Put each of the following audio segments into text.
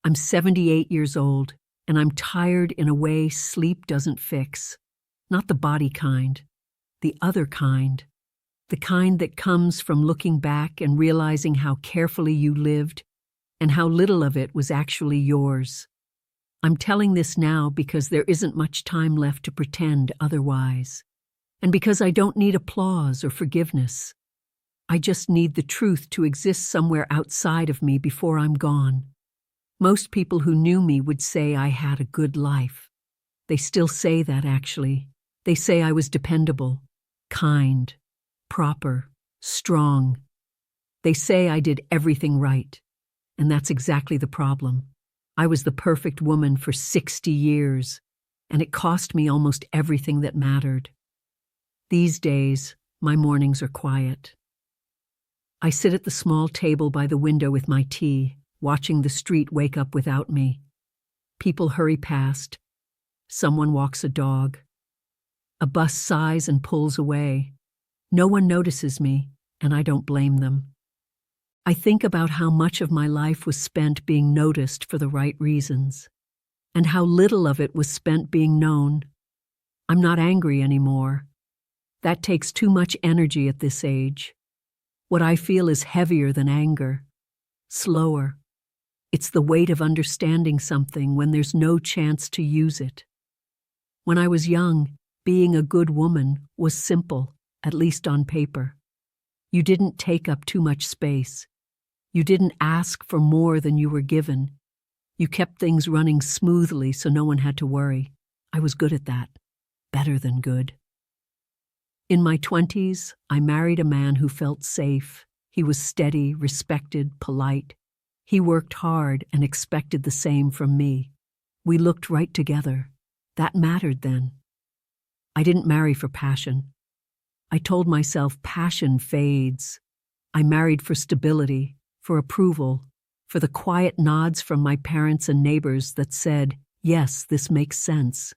I'm 78 years old, and I'm tired in a way sleep doesn't fix. Not the body kind, the other kind. The kind that comes from looking back and realizing how carefully you lived and how little of it was actually yours. I'm telling this now because there isn't much time left to pretend otherwise, and because I don't need applause or forgiveness. I just need the truth to exist somewhere outside of me before I'm gone. Most people who knew me would say I had a good life. They still say that, actually. They say I was dependable, kind, proper, strong. They say I did everything right. And that's exactly the problem. I was the perfect woman for 60 years, and it cost me almost everything that mattered. These days, my mornings are quiet. I sit at the small table by the window with my tea, watching the street wake up without me. People hurry past. Someone walks a dog. A bus sighs and pulls away. No one notices me, and I don't blame them. I think about how much of my life was spent being noticed for the right reasons, and how little of it was spent being known. I'm not angry anymore. That takes too much energy at this age. What I feel is heavier than anger, slower. It's the weight of understanding something when there's no chance to use it. When I was young, being a good woman was simple, at least on paper. You didn't take up too much space. You didn't ask for more than you were given. You kept things running smoothly so no one had to worry. I was good at that. Better than good. In my 20s, I married a man who felt safe. He was steady, respected, polite. He worked hard and expected the same from me. We looked right together. That mattered then. I didn't marry for passion. I told myself passion fades. I married for stability, for approval, for the quiet nods from my parents and neighbors that said, yes, this makes sense.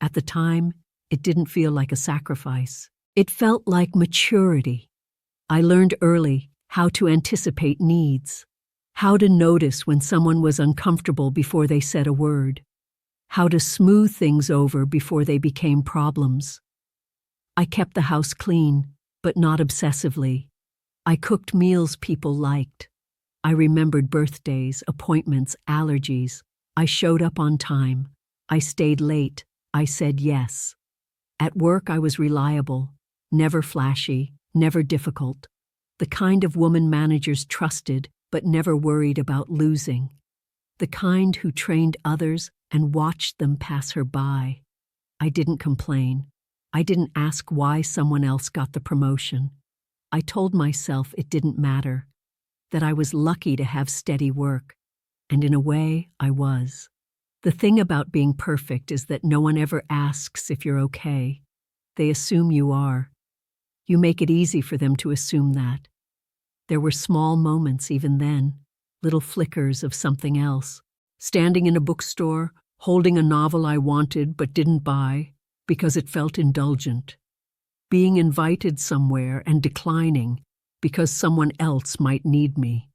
At the time, it didn't feel like a sacrifice. It felt like maturity. I learned early how to anticipate needs, how to notice when someone was uncomfortable before they said a word, how to smooth things over before they became problems. I kept the house clean, but not obsessively. I cooked meals people liked. I remembered birthdays, appointments, allergies. I showed up on time. I stayed late. I said yes. At work, I was reliable, never flashy, never difficult. The kind of woman managers trusted but never worried about losing. The kind who trained others and watched them pass her by. I didn't complain. I didn't ask why someone else got the promotion. I told myself it didn't matter, that I was lucky to have steady work, and in a way, I was. The thing about being perfect is that no one ever asks if you're okay. They assume you are. You make it easy for them to assume that. There were small moments even then, little flickers of something else. Standing in a bookstore, holding a novel I wanted but didn't buy because it felt indulgent. Being invited somewhere and declining because someone else might need me.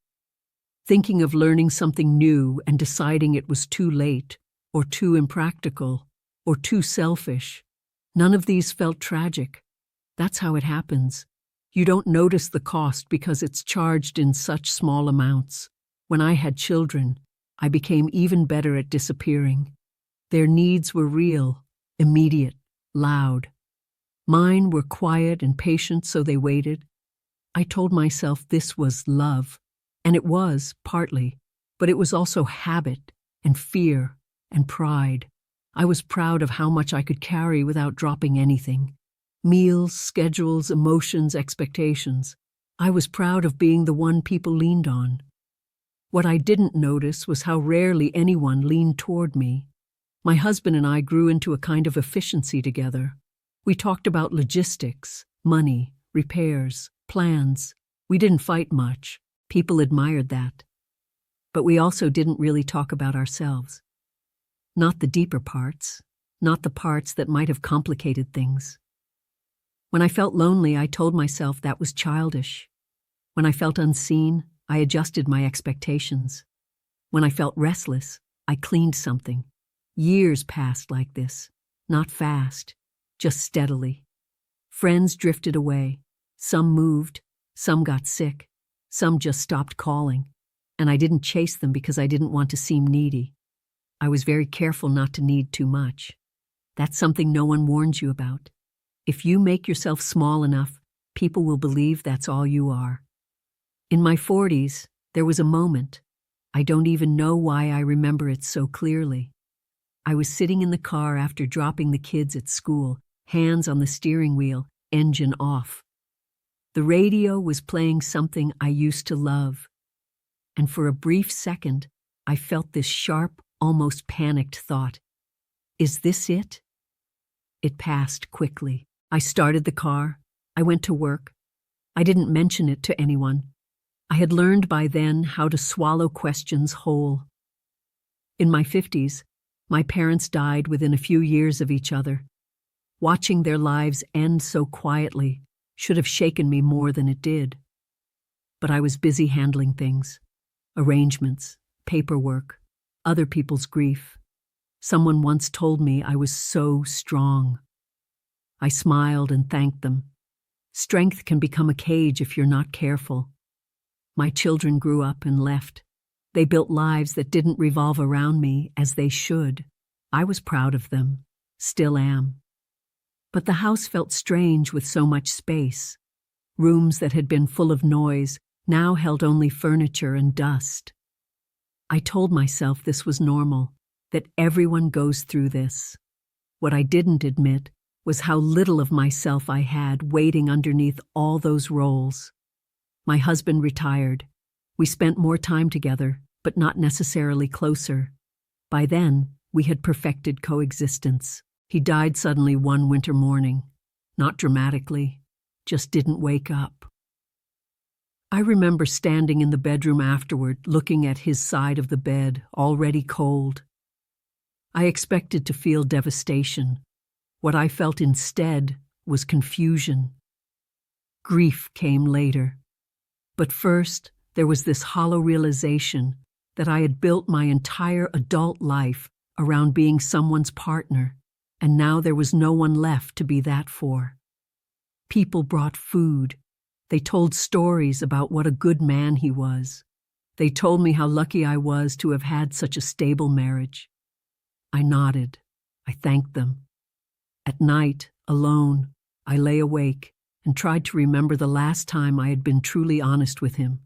Thinking of learning something new and deciding it was too late, or too impractical, or too selfish. None of these felt tragic. That's how it happens. You don't notice the cost because it's charged in such small amounts. When I had children, I became even better at disappearing. Their needs were real, immediate, loud. Mine were quiet and patient, so they waited. I told myself this was love, and it was, partly, but it was also habit and fear and pride. I was proud of how much I could carry without dropping anything. Meals, schedules, emotions, expectations. I was proud of being the one people leaned on. What I didn't notice was how rarely anyone leaned toward me. My husband and I grew into a kind of efficiency together. We talked about logistics, money, repairs, plans. We didn't fight much. People admired that. But we also didn't really talk about ourselves. Not the deeper parts, not the parts that might have complicated things. When I felt lonely, I told myself that was childish. When I felt unseen, I adjusted my expectations. When I felt restless, I cleaned something. Years passed like this, not fast, just steadily. Friends drifted away. Some moved, some got sick, some just stopped calling, and I didn't chase them because I didn't want to seem needy. I was very careful not to need too much. That's something no one warns you about. If you make yourself small enough, people will believe that's all you are. In my 40s, there was a moment. I don't even know why I remember it so clearly. I was sitting in the car after dropping the kids at school, hands on the steering wheel, engine off. The radio was playing something I used to love, and for a brief second, I felt this sharp, almost panicked thought. Is this it? It passed quickly. I started the car. I went to work. I didn't mention it to anyone. I had learned by then how to swallow questions whole. In my 50s, my parents died within a few years of each other. Watching their lives end so quietly should have shaken me more than it did. But I was busy handling things, arrangements, paperwork, other people's grief. Someone once told me I was so strong. I smiled and thanked them. Strength can become a cage if you're not careful. My children grew up and left. They built lives that didn't revolve around me as they should. I was proud of them, still am. But the house felt strange with so much space. Rooms that had been full of noise now held only furniture and dust. I told myself this was normal, that everyone goes through this. What I didn't admit was how little of myself I had waiting underneath all those roles. My husband retired. We spent more time together, but not necessarily closer. By then, we had perfected coexistence. He died suddenly one winter morning. Not dramatically, just didn't wake up. I remember standing in the bedroom afterward, looking at his side of the bed, already cold. I expected to feel devastation. What I felt instead was confusion. Grief came later. But first, there was this hollow realization that I had built my entire adult life around being someone's partner, and now there was no one left to be that for. People brought food. They told stories about what a good man he was. They told me how lucky I was to have had such a stable marriage. I nodded. I thanked them. At night, alone, I lay awake and tried to remember the last time I had been truly honest with him.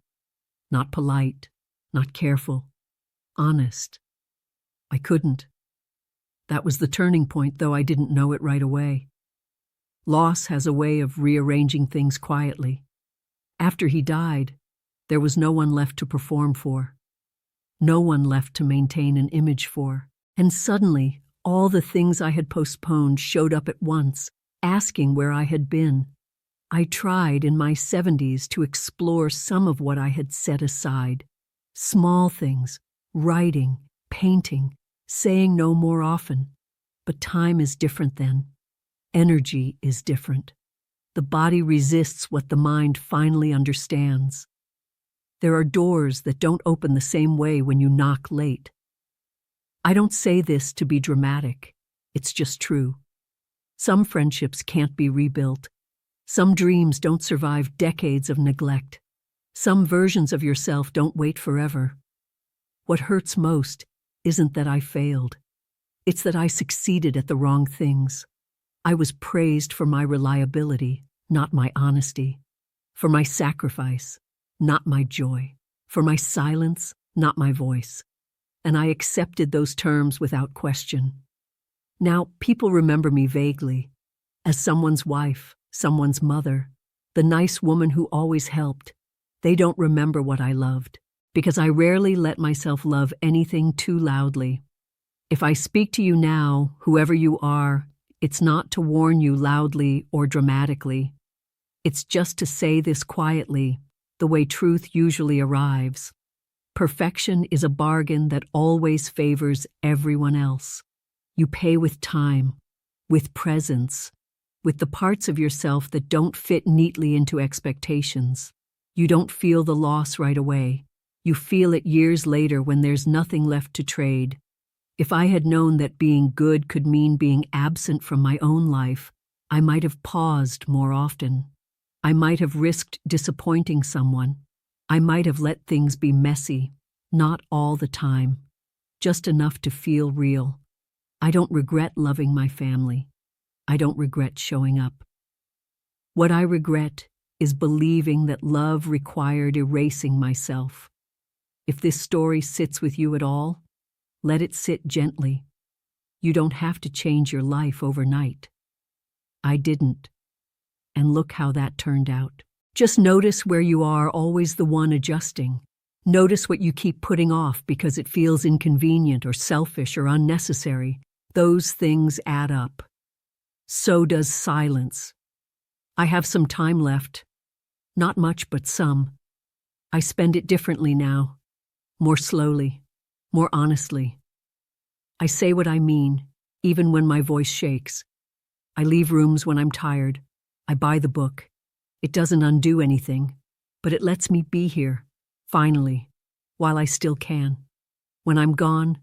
Not polite, not careful, honest. I couldn't. That was the turning point, though I didn't know it right away. Loss has a way of rearranging things quietly. After he died, there was no one left to perform for. No one left to maintain an image for. And suddenly, all the things I had postponed showed up at once, asking where I had been. I tried in my 70s to explore some of what I had set aside. Small things, writing, painting, saying no more often. But time is different then. Energy is different. The body resists what the mind finally understands. There are doors that don't open the same way when you knock late. I don't say this to be dramatic. It's just true. Some friendships can't be rebuilt. Some dreams don't survive decades of neglect. Some versions of yourself don't wait forever. What hurts most isn't that I failed. It's that I succeeded at the wrong things. I was praised for my reliability, not my honesty. For my sacrifice, not my joy. For my silence, not my voice. And I accepted those terms without question. Now, people remember me vaguely, as someone's wife, someone's mother, the nice woman who always helped. They don't remember what I loved, because I rarely let myself love anything too loudly. If I speak to you now, whoever you are, it's not to warn you loudly or dramatically. It's just to say this quietly, the way truth usually arrives. Perfection is a bargain that always favors everyone else. You pay with time, with presence, with the parts of yourself that don't fit neatly into expectations. You don't feel the loss right away. You feel it years later when there's nothing left to trade. If I had known that being good could mean being absent from my own life, I might have paused more often. I might have risked disappointing someone. I might have let things be messy, not all the time, just enough to feel real. I don't regret loving my family. I don't regret showing up. What I regret is believing that love required erasing myself. If this story sits with you at all, let it sit gently. You don't have to change your life overnight. I didn't. And look how that turned out. Just notice where you are always the one adjusting. Notice what you keep putting off because it feels inconvenient or selfish or unnecessary. Those things add up. So does silence. I have some time left. Not much, but some. I spend it differently now. More slowly. More honestly. I say what I mean, even when my voice shakes. I leave rooms when I'm tired. I buy the book. It doesn't undo anything, but it lets me be here, finally, while I still can. When I'm gone,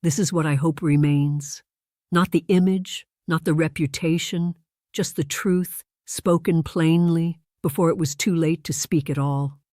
this is what I hope remains. Not the image, not the reputation, just the truth, spoken plainly, before it was too late to speak at all.